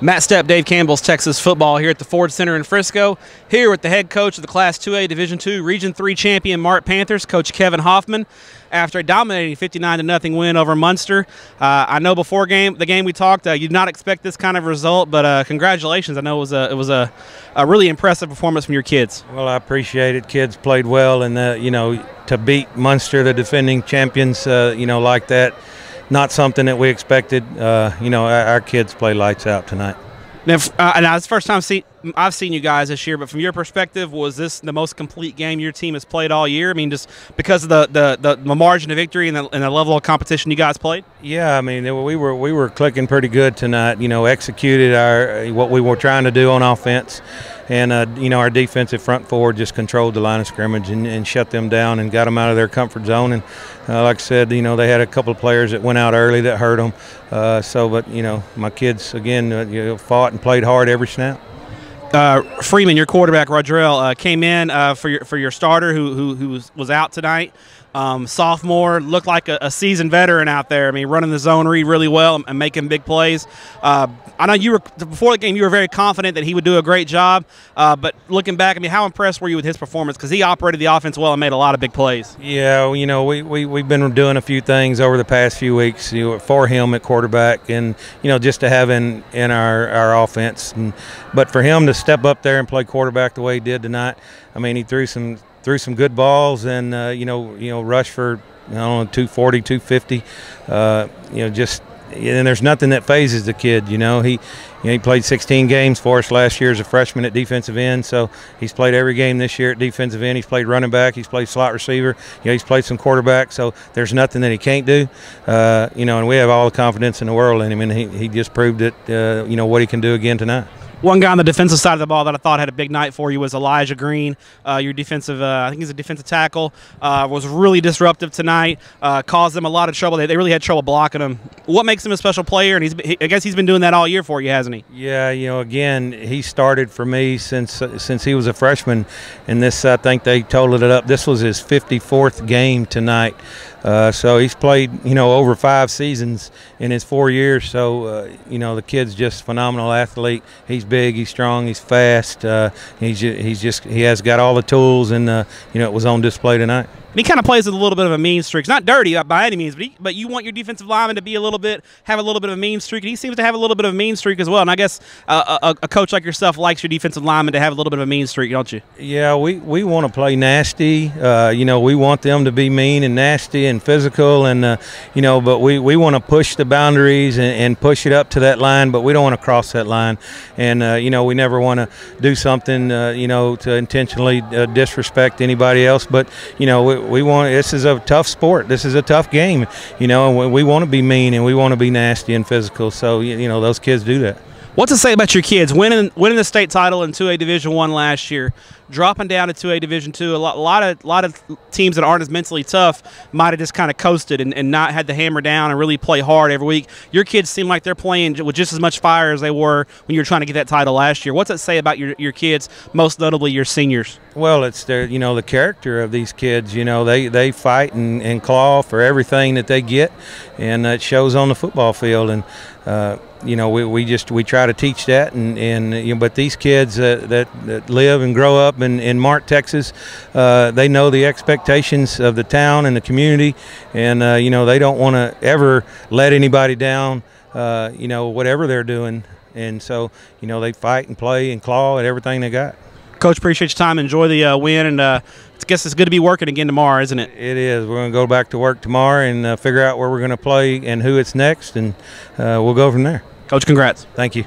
Matt Stepp, Dave Campbell's Texas football here at the Ford Center in Frisco. Here with the head coach of the Class 2A Division II Region 3 champion Mart Panthers, Coach Kevin Hoffman. After a dominating 59-0 win over Muenster, I know before the game we talked, you did not expect this kind of result, but congratulations! I know it was a really impressive performance from your kids. Well, I appreciate it. Kids played well, and to beat Muenster, the defending champions, like that. Not something that we expected. Our kids play lights out tonight. Now, it's the first time I've seen you guys this year, but from your perspective, was this the most complete game your team has played all year? I mean, just because of the margin of victory and the level of competition you guys played? Yeah, I mean, we were clicking pretty good tonight. Executed what we were trying to do on offense, and our defensive front forward just controlled the line of scrimmage and shut them down and got them out of their comfort zone. And like I said, they had a couple of players that went out early that hurt them. But my kids again fought and played hard every snap. Freeman, your quarterback, Rodrell, came in for your starter who was out tonight. Sophomore, looked like a seasoned veteran out there. I mean, running the zone read really well and making big plays. I know before the game you were very confident that he would do a great job, but looking back, I mean, how impressed were you with his performance? Because he operated the offense well and made a lot of big plays. Yeah, we've been doing a few things over the past few weeks for him at quarterback, and just to have in our offense. But for him to step up there and play quarterback the way he did tonight, I mean, he threw some good balls and rushed for 240, 250. And there's nothing that phases the kid. He played 16 games for us last year as a freshman at defensive end, so he's played every game this year at defensive end. He's played running back, he's played slot receiver, he's played some quarterback, so there's nothing that he can't do. And we have all the confidence in the world in him, and he just proved it, what he can do again tonight. One guy on the defensive side of the ball that I thought had a big night for you was Elijah Green. Your defensive, I think he's a defensive tackle, was really disruptive tonight, caused them a lot of trouble. They really had trouble blocking him. What makes him a special player? And I guess he's been doing that all year for you, hasn't he? Yeah, again, he started for me since he was a freshman, and this, I think they totaled it up. This was his 54th game tonight. So he's played, over 5 seasons in his 4 years. So, the kid's just a phenomenal athlete. He's big, he's strong, he's fast. He has got all the tools, and it was on display tonight. And he kind of plays with a little bit of a mean streak. It's not dirty by any means, but you want your defensive lineman to be have a little bit of a mean streak, and he seems to have a little bit of a mean streak as well. And I guess a coach like yourself likes your defensive lineman to have a little bit of a mean streak, don't you? Yeah, we want to play nasty. We want them to be mean and nasty and physical, and but we want to push the boundaries and push it up to that line, but we don't want to cross that line. And we never want to do something to intentionally disrespect anybody else. But we want. This is a tough sport. This is a tough game. And we want to be mean and we want to be nasty and physical. So those kids do that. What's to say about your kids winning the state title in 2A Division I last year, dropping down to 2A Division II? A lot of teams that aren't as mentally tough might have just kind of coasted and not had the hammer down and really play hard every week. Your kids seem like they're playing with just as much fire as they were when you were trying to get that title last year. What's that say about your kids, most notably your seniors? Well, it's the character of these kids. They fight and claw for everything that they get, and it shows on the football field. And we try to teach that, but these kids that live and grow up in Mart, Texas, they know the expectations of the town and the community, and they don't want to ever let anybody down, whatever they're doing. And so they fight and play and claw at everything they got. Coach, appreciate your time. Enjoy the win, and I guess it's good to be working again tomorrow, isn't it? It is. We're going to go back to work tomorrow and figure out where we're going to play and who it's next, and we'll go from there. Coach, congrats. Thank you.